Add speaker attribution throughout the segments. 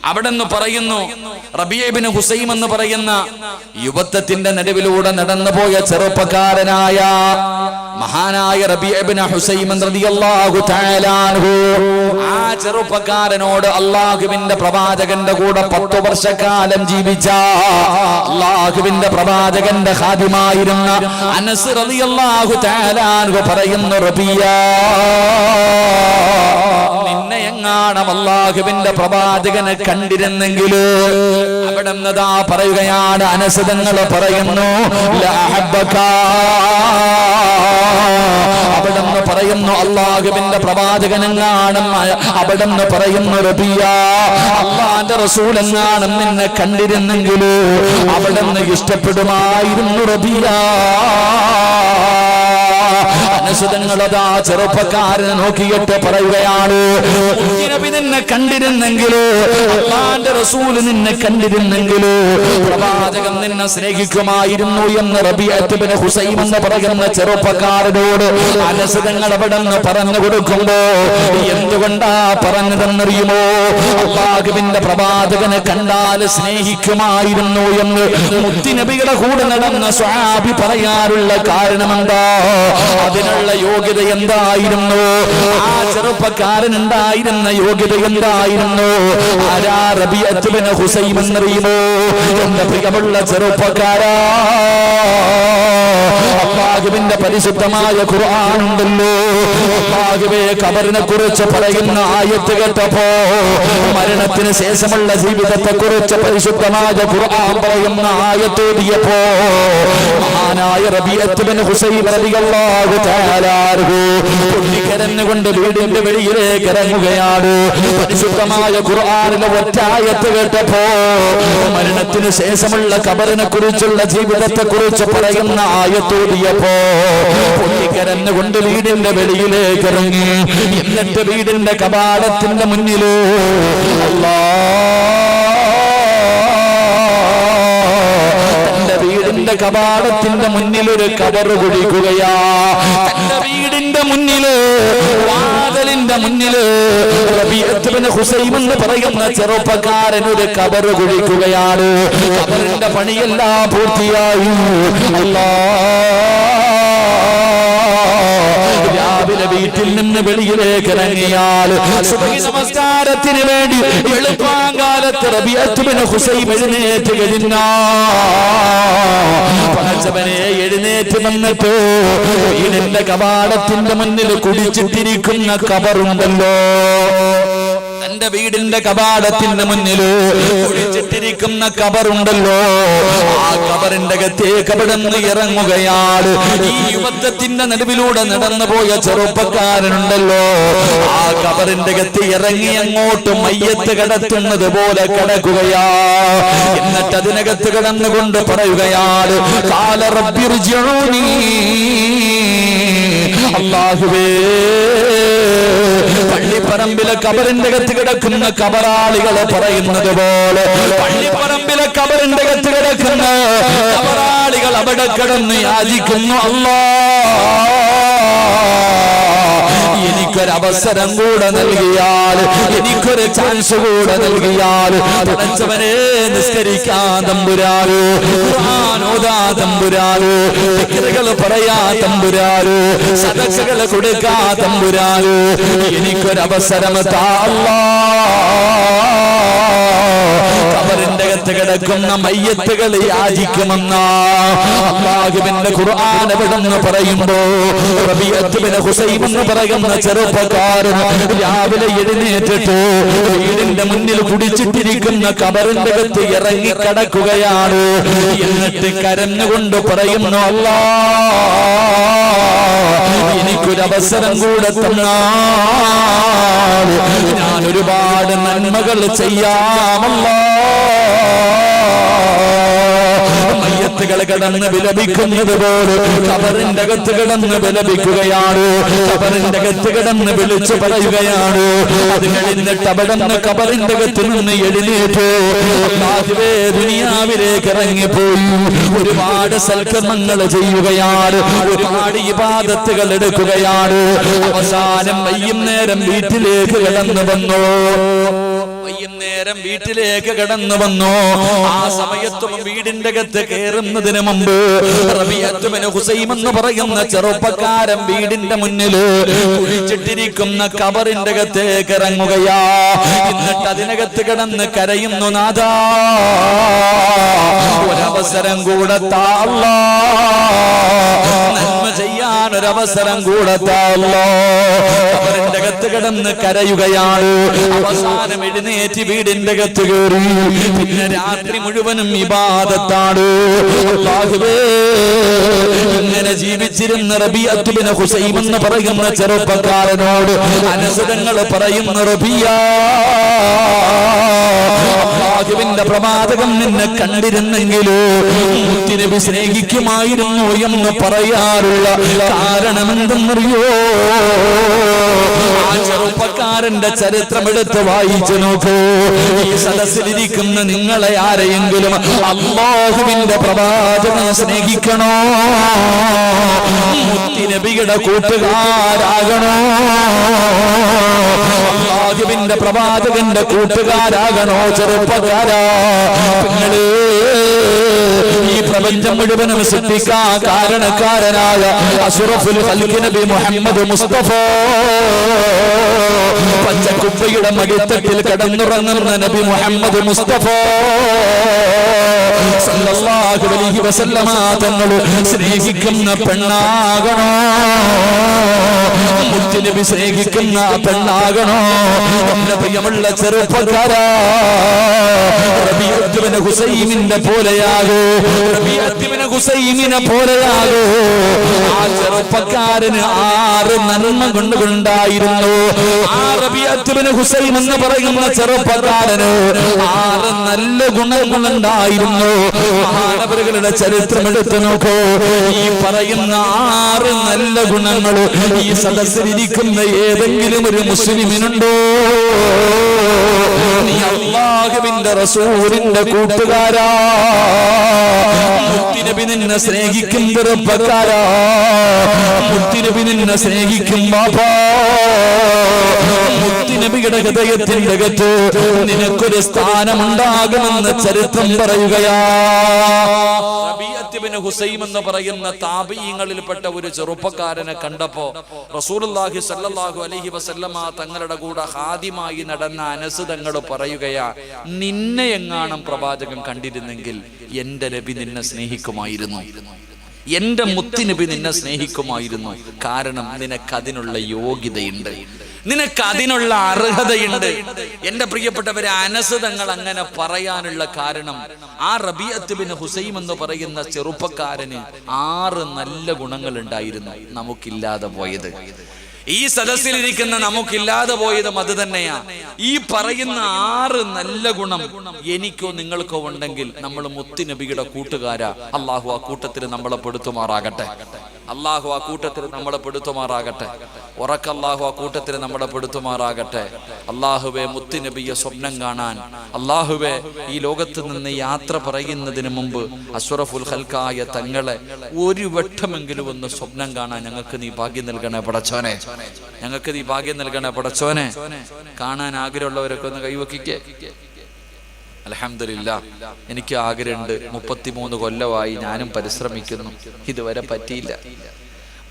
Speaker 1: അവിടെന്ന് പറയുന്നു റബീഅ ഇബ്നു ഹുസൈം എന്ന് പറയുന്ന യുവത്വത്തിന്റെ നടുവിലൂടെ നടന്നുപോയ ചെറുപ്പക്കാരനായ മഹാനായ റബീഅ ഇബ്നു ഹുസൈം റളിയല്ലാഹു തആല അൻഹു ആ ചെറുപ്പക്കാരനോട് അല്ലാഹുവിന്റെ പ്രവാചകന്റെ കൂടെ 10 വർഷക്കാലം ജീവിച്ച അല്ലാഹുവിന്റെ പ്രവാചകന്റെ ഖാദിമായിരുന്ന അനസ് റളിയല്ലാഹു തആല അൻഹു പറയുന്നു റബീഅ നിന്നെ എങ്ങാണം അല്ലാഹുവിന്റെ പ്രവാചകനെ കണ്ടിരുന്നെങ്കിലോ അവിടെ നിന്നതാ പറയുകയാണ് അനസ് തങ്ങൾ പറയുന്നു അവിടെ നിന്ന് പറയുന്നു അല്ലാഹുവിന്റെ പ്രവാചകനെങ്ങാണം അവിടെ നിന്ന് പറയുന്നു റബീഅ അല്ലാഹുവിന്റെ റസൂൽ എങ്ങാണം നിന്നെ കണ്ടിരുന്നെങ്കിലോ അവിടെ നിന്ന് ഇഷ്ടപ്പെടുമായിരുന്നു റബീഅ. അനസുതങ്ങളതാ ചെറുപ്പക്കാരനെ നോക്കിയിട്ട് പറയുകയാണ് നബി നിന്നെ കണ്ടിരുന്നെങ്കിലോ അല്ലാഹുവിന്റെ റസൂൽ നിന്നെ കണ്ടിരുന്നെങ്കിലോ പ്രവാചകൻ നിന്നെ സ്നേഹിക്കുമായിരുന്നു എന്ന് റബീഅ ഇബ്നു ഹുസൈം എന്ന് പറയുന്ന ചെറുപ്പക്കാരനോട് അനസുതങ്ങൾ അവിടെ നിന്ന് പറഞ്ഞു കൊടുക്കുമ്പോ എന്തുകൊണ്ടാ പറഞ്ഞതെന്നറിയുമോ? അല്ലാഹുവിന്റെ പ്രവാചകനെ കണ്ടാൽ സ്നേഹിക്കുമായിരുന്നു എന്ന് മുത്തുനബിയുടെ കൂടെ നടന്ന സ്വഹാബി പറയാനുള്ള കാരണമെന്താ? അതിനുള്ള യോഗ്യത എന്തായിരുന്നു? ആ ചെറുപ്പക്കാരൻ ഉണ്ടായിരുന്ന യോഗ്യത എന്തായിരുന്നു? ആരാ? റബീഅ ഇബ്നു ഹുസൈം എന്നറിയുമോ? എന്റെ പ്രിയമുള്ള ചെറുപ്പക്കാരാ, അല്ലാഹുവിന്റെ പരിശുദ്ധമായ ഖുർആൻ ഉണ്ടല്ലോ, അല്ലാഹുവേ ഖബറിനെ കുറിച്ച് പറയുന്ന ആയത്ത് കേട്ടപ്പോ മരണത്തിന് ശേഷമുള്ള ജീവിതത്തെ കുറിച്ച് പരിശുദ്ധമായ ഖുർആൻ പറയുന്ന ആയത്ത് ഓതിയപ്പോ മഹാനായ റബീഅ ഇബ്നു ഹുസൈം റളിയല്ലാഹു തആല അൻഹു പൊട്ടിക്കരഞ്ഞുകൊണ്ട് വീടിന്റെ വെളിയിലേക്ക് ഇറങ്ങുകയാണ്. പരിശുദ്ധമായ ഖുർആനിലെ ഒറ്റ ആയത്ത് കേട്ടപ്പോ മരണത്തിന് ശേഷമുള്ള ഖബറിനെ കുറിച്ചുള്ള ജീവിതത്തെ കുറിച്ച് പറയുന്ന ആയത്ത് ഓതിയപ്പോ പൊട്ടിക്കരഞ്ഞുകൊണ്ട് വീടിന്റെ വെളിയിലേക്ക് ഇറങ്ങി. എന്നിട്ട് വീടിന്റെ കവാടത്തിന്റെ മുന്നില് തന്റെ വീടിന്റെ കവാടത്തിന്റെ മുന്നിൽ ഒരു കബറ് കുടിക്കുകയാ. തന്റെ വീടിന്റെ മുന്നില് വാതിലിന്റെ മുന്നില് റബീഅ ഇബ്നു ഹുസൈം എന്ന് പറയുന്ന ചെറുപ്പക്കാരൻ ഒരു കബറ് കുടിക്കുകയാണ്. കബറിന്റെ പണിയെല്ലാം പൂർത്തിയായി. രാവിലെ വീട്ടിൽ നിന്ന് വെളിയിലേക്ക് ഇറങ്ങിയാൽ സുബഹി നമസ്കാരത്തിന് വേണ്ടി വെളുപ്പാങ്കാലത്ത് റബീഅ ഇബ്നു ഹുസൈം എഴുന്നേറ്റ് കഴിഞ്ഞവനെ എഴുന്നേറ്റ് വന്നിട്ട് വീടിന്റെ കവാടത്തിന്റെ മുന്നിൽ കുടിച്ചിട്ടിരിക്കുന്ന കബറുണ്ടല്ലോ, തന്റെ വീടിന്റെ കവാടത്തിന്റെ മുന്നിൽ കുടിച്ചിട്ടിരിക്കുന്ന കബറുണ്ടല്ലോ, ആ കബറിന്റെ അകത്തേക്ക് അവിടുന്ന് ഇറങ്ങുകയാണ്. ഈ യുവത്വത്തിന്റെ നടുവിലൂടെ നടന്നുപോയ ചെറുപ്പക്കാരനുണ്ടല്ലോ, ആ കബറിന്റെ അകത്ത് ഇറങ്ങി അങ്ങോട്ട് മയ്യത്ത് കിടത്തുന്നത് പോലെ കിടക്കുകയാ. എന്നിട്ട് അതിനകത്ത് കിടന്നുകൊണ്ട് പറയുകയാണ് ഖാല റബ്ബി ഇർജിഊനി, അല്ലാഹുവേ പള്ളിപ്പറമ്പിലെ കബറിന്റെ അകത്ത് കിടക്കുന്ന കബറാളികളെ പറയുന്നത് പോലെ പള്ളിപ്പറമ്പിലെ കബറിന്റെ അകത്ത് കിടക്കുന്ന കബറാളികൾ അവിടെ കിടന്ന് യാചിക്കുന്നു, എനിക്കൊരവസരം കൂടെ നൽകിയാൽ, എനിക്കൊരു ചാൻസ് കൂടെ നൽകിയാൽ പഠിച്ചവനെ നിസ്കരിക്കാൻ തമ്പുരാനോ, ഖുർആൻ ഓതാൻ തമ്പുരാനോ, ദിക്റുകൾ പറയാൻ തമ്പുരാനോ, സദഖകൾ കൊടുക്കാൻ തമ്പുരാനോ, എനിക്കൊരവസരം താ കബറിന്റെ അകത്ത് കിടക്കുന്ന മയ്യത്തുകൾ യാചിക്കുമെന്ന അല്ലാഹുവിന്റെ ഖുർആൻ എവിടെന്ന് പറയുമ്പോ റബീഅ ഇബ്നു ഹുസൈം എന്ന് പറയുന്ന ചെറുപ്പക്കാരൻ രാവിലെ എഴുന്നേറ്റിട്ട് വീടിന്റെ മുന്നിൽ കുടിച്ചിട്ടിരിക്കുന്ന കബറിന്റെ അകത്ത് ഇറങ്ങി കിടക്കുകയാണ്. എന്നിട്ട് കരഞ്ഞുകൊണ്ട് പറയുന്നു, എനിക്കൊരവസരം കൂടെ തന്നാൽ ഞാൻ ഒരുപാട് നന്മകൾ ചെയ്യാമല്ലോ. മയ്യത്തുകൾ കിടന്ന് വിലപിക്കുന്നത് പോലെ കബറിന്റെ അകത്ത് കിടന്ന് വിലപിക്കുകയാണ്. കബറിന്റെ അകത്ത് കിടന്ന് വിളിച്ചു പറയുകയാണ്. അത് കഴിഞ്ഞിട്ട് അവിടെ നിന്ന് കബറിന്റെ അകത്ത് നിന്ന് എഴുന്നേറ്റു അല്ലാഹുവേ ദുനിയാവിലേക്ക് ഇറങ്ങിപ്പോയി. ഒരുപാട് സൽക്കർമ്മങ്ങൾ ചെയ്യുകയാണ്, ഒരുപാട് ഇബാദത്തുകൾ എടുക്കുകയാണ്. അവസാനം വൈകുന്നേരം വീട്ടിലേക്ക് കടന്നു വന്നു. വൈകുന്നേരം വീട്ടിലേക്ക് കടന്നു വന്നു. ആ സമയത്തും വീടിന്റെ അകത്ത് കയറുന്നതിന് മുമ്പ് റബീഅത്ത് ബിൻ ഹുസൈം എന്ന് പറയുന്ന ചെറുപ്പക്കാരൻ വീടിന്റെ മുന്നില് കുഴിച്ചിട്ടിരിക്കുന്ന ഖബറിന്റെ അകത്തേക്ക് ഇറങ്ങുകയാ. എന്നിട്ട് അതിനകത്ത് കിടന്ന് കരയുന്നു, നാഥാ ഒരവസരം കൂടെ താ അല്ലാഹ്, നന്മ ചെയ്യാൻ ഒരവസരം കൂടെ താ അല്ലാഹ്. ഖബറിന്റെ അകത്ത് കിടന്ന് കരയുകയാണ്. അവസാനം എഴുന്നേറ്റ് വീടിന്റെ അകത്ത് കയറി. പിന്നെ രാത്രി മുഴുവനും ഇബാദത്താണ്. അല്ലാഹുവേ, ഇങ്ങനെ ജീവിച്ചിരുന്ന റബീഅത്ത് ബിൻ ഹുസൈം എന്ന് പറയുന്ന ചെറുപ്പക്കാരനോട് അനസ് തങ്ങൾ പറയുന്നു, റബീഅ, അല്ലാഹുവിന്റെ പ്രവാചകൻ നിന്നെ കണ്ടിരുന്നെങ്കിലോ മുത്തുനബി സ്നേഹിക്കുമായിരുന്നു എന്ന് പറയാറുള്ള കാരണമെന്തെന്നറിയോ? ആ ചെറുപ്പക്കാരന്റെ ചരിത്രം എടുത്ത് വായിച്ചു നോക്കൂ. ഈ സദസ്സിലിരിക്കുന്ന നിങ്ങളെ ആരെയെങ്കിലും അല്ലാഹുവിന്റെ പ്രവാചകനെ സ്നേഹിക്കണോ? മുത്തുനബിയുടെ കൂട്ടുകാരാകണോ? അല്ലാഹുവിന്റെ പ്രവാചകന്റെ കൂട്ടുകാരാകണോ? ചെറുപ്പക്കാരാ, നിങ്ങള് ഈ പ്രപഞ്ചം മുഴുവനും സൃഷ്ടിക്കാൻ കാരണക്കാരനായ അഷ്റഫുൽ ഖൽഖ് നബി മുഹമ്മദ് മുസ്തഫ പച്ചക്കുപ്പയുടെ മടിത്തട്ടിൽ കിടന്നുറങ്ങുന്ന നബി മുഹമ്മദ് മുസ്തഫ സല്ലല്ലാഹു അലൈഹി വസല്ലമ തങ്ങൾ സ്നേഹിക്കുന്ന പെണ്ണാകണോ? മുത്തുനബി സ്നേഹിക്കുന്ന പെണ്ണാകണോ? എന്റെ പ്രിയമുള്ള ചെറുപ്പക്കാരാ, റബീഅത്ത് ബിൻ ഹുസൈമിന്റെ പോലെയാകൂ, റബീഅത്ത് ബിൻ ഹുസൈമിനെ പോലെയാകൂ. ആ ചെറുപ്പക്കാരന് 6 നന്മ കൊണ്ടുണ്ടായിരുന്നു. ആ റബീഅത്ത് ബിൻ ഹുസൈം എന്ന് പറയുന്ന ചെറുപ്പക്കാരന് 6 നല്ല ഗുണങ്ങളുണ്ടായിരുന്നു. മഹാനവറുകളുടെ ചരിത്രം എടുത്തു നോക്കൂ. ഈ പറയുന്ന 6 നല്ല ഗുണങ്ങൾ ഈ സദസ്സിലിരിക്കുന്ന ഏതെങ്കിലും ഒരു മുസ്ലിമിനുണ്ടോ? നീ അല്ലാഹുവിന്റെ റസൂലിന്റെ കൂട്ടുകാരാ, മുത്തുനബി നിന്നെ സ്നേഹിക്കും ചെറുപ്പക്കാരാ, മുത്തുനബി നിന്നെ സ്നേഹിക്കും ബാപ്പാ. മുത്തുനബിയുടെ ഹൃദയത്തിന്റെ അകത്ത് നിനക്കൊരു സ്ഥാനമുണ്ടാകുമെന്ന് ചരിത്രം പറയുകയാ. റബീഅത്ത് ബിൻ ഹുസൈം എന്ന് പറയുന്ന താബിഈങ്ങളിൽപ്പെട്ട ഒരു ചെറുപ്പക്കാരനെ കണ്ടപ്പോ റസൂലുള്ളാഹി സ്വല്ലല്ലാഹു അലൈഹി വസല്ലമ തങ്ങളുടെ കൂടെ ഹാദിമായി നടന്ന അനസ് തങ്ങൾ പറയുകയാ, നിന്നെ എങ്ങാനും പ്രവാചകൻ കണ്ടിരുന്നെങ്കിൽ എന്റെ നബി നിന്നെ സ്നേഹിക്കുമായിരുന്നു, എന്റെ മുത്തുനബി നിന്നെ സ്നേഹിക്കുമായിരുന്നു. കാരണം നിനക്കതിനുള്ള യോഗ്യതയുണ്ട്, നിനക്കതിനുള്ള അർഹതയുണ്ട്. എന്റെ പ്രിയപ്പെട്ടവരെ, അനസ് തങ്ങൾ അങ്ങനെ പറയാനുള്ള കാരണം ആ റബീഅത്ത് ബിൻ ഹുസൈം എന്ന് പറയുന്ന ചെറുപ്പക്കാരന് 6 നല്ല ഗുണങ്ങൾ ഉണ്ടായിരുന്നു, നമുക്കില്ലാതെ പോയത്. ഈ സദസ്സിലിരിക്കുന്ന നമുക്കില്ലാതെ പോയതും അത് തന്നെയാ. ഈ പറയുന്ന 6 നല്ല ഗുണം എനിക്കോ നിങ്ങൾക്കോ ഉണ്ടെങ്കിൽ നമ്മൾ മുത്തുനബിയുടെ കൂട്ടുകാരാ. അല്ലാഹു ആ കൂട്ടത്തിൽ നമ്മളെ പെടുത്തുമാറാകട്ടെ. അല്ലാഹു ആ കൂട്ടത്തിൽ നമ്മളെ പെടുത്തുമാറാകട്ടെ. ഉറക്കല്ലാഹു ആ കൂട്ടത്തിൽ നമ്മളെ പെടുത്തുമാറാകട്ടെ. അല്ലാഹുവേ, മുത്തുനബിയെ സ്വപ്നം കാണാൻ, അല്ലാഹുവേ, ഈ ലോകത്ത് നിന്ന് യാത്ര പറയുന്നതിന് മുമ്പ് അഷ്റഫുൽ ഖൽഖായ തങ്ങളെ ഒരു വട്ടമെങ്കിലും ഒന്ന് സ്വപ്നം കാണാൻ ഞങ്ങൾക്ക് നീ ഭാഗ്യം നൽകണേ പടച്ചോനെ, ഞങ്ങൾക്ക് നീ ഭാഗ്യം നൽകണേ പടച്ചോനെ. കാണാൻ ആഗ്രഹമുള്ളവരൊക്കെ ഒന്ന് കൈവക്കിക്കേ. അൽഹംദുലില്ലാഹ്, എനിക്ക് ആഗ്രഹമുണ്ട്. 33 കൊല്ലമായി ഞാനും പരിശ്രമിക്കുന്നു, ഇതുവരെ പറ്റിയില്ല.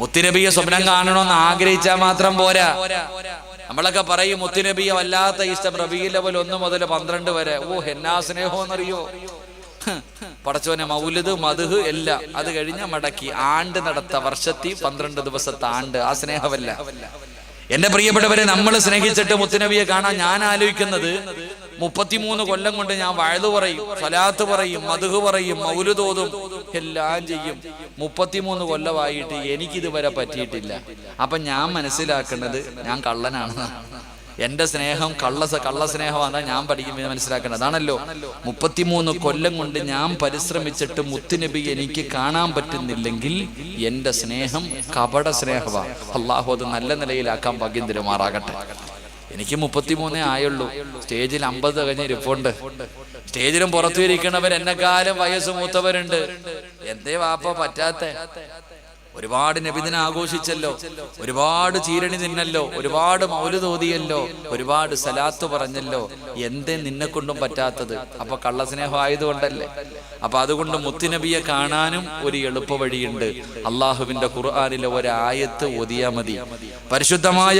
Speaker 1: മുത്തുനബിയെ സ്വപ്നം കാണണമെന്ന് ആഗ്രഹിച്ചാൽ മാത്രം പോരാ. നമ്മളൊക്കെ പറയും മുത്തുനബിയെ വല്ലാത്ത ഇഷ്ടം, റബീഉൽ അവ്വൽ 1 മുതൽ 12 വരെ. ഓ, എന്നാ സ്നേഹമെന്നറിയോ പടച്ചോനെ. മൗലിദ് മദ്ഹ് എല്ലാം അത് കഴിഞ്ഞ മടക്കി ആണ്ട് നടത്ത വർഷത്തി 12 ദിവസത്തെ ആണ്ട്. ആ സ്നേഹമല്ല എന്റെ പ്രിയപ്പെട്ടവരെ. നമ്മൾ സ്നേഹിച്ചിട്ട് മുത്തുനബിയെ കാണാൻ ഞാൻ ആലോചിക്കുന്നത് 33 കൊല്ലം കൊണ്ട് ഞാൻ വഅദ് പറയും, സ്വലാത്ത് പറയും, മദ്ഹ് പറയും, മൗലിദ് ഓതും, എല്ലാം ചെയ്യും. 33 കൊല്ലമായിട്ട് എനിക്കിതുവരെ പറ്റിയിട്ടില്ല. അപ്പൊ ഞാൻ മനസ്സിലാക്കുന്നത് ഞാൻ കള്ളനാണെന്ന്. എന്റെ സ്നേഹം കള്ള സ്നേഹമാണ് ഞാൻ പഠിക്കുമ്പോൾ മനസ്സിലാക്കുന്നത്. അതാണല്ലോ 33 കൊല്ലം കൊണ്ട് ഞാൻ പരിശ്രമിച്ചിട്ട് മുത്തുനബി എനിക്ക് കാണാൻ പറ്റുന്നില്ലെങ്കിൽ എന്റെ സ്നേഹം കപട സ്നേഹമാണ്. അല്ലാഹു അത് നല്ല നിലയിലാക്കാൻ ഭാഗ്യം തരുമാറാകട്ടെ. എനിക്ക് 33 ആയുള്ളൂ. സ്റ്റേജിൽ 50 കഴിഞ്ഞ് ഇരിപ്പുണ്ട്. സ്റ്റേജിലും പുറത്തു ഇരിക്കണവർ എന്നെക്കാലം വയസ്സ് മൂത്തവരുണ്ട്. എന്തേ വാപ്പ പറ്റാത്ത?
Speaker 2: ഒരുപാട് നബിദിന ആഘോഷിച്ചല്ലോ, ഒരുപാട് ചീരണി തിന്നല്ലോ, ഒരുപാട് മൗലിദ് ഓതിയല്ലോ, ഒരുപാട് സലാത്ത് പറഞ്ഞല്ലോ. എന്തേ നിന്നെ കൊണ്ടും പറ്റാത്തത്? അപ്പൊ കള്ളസ്നേഹം ആയതുകൊണ്ടല്ലേ? അപ്പൊ അതുകൊണ്ട് മുത്തുനബിയെ കാണാനും ഒരു എളുപ്പ വഴിയുണ്ട്. അള്ളാഹുവിന്റെ ഖുർആനിലെ ഒരായത്ത് ഓതിയാ മതി. പരിശുദ്ധമായ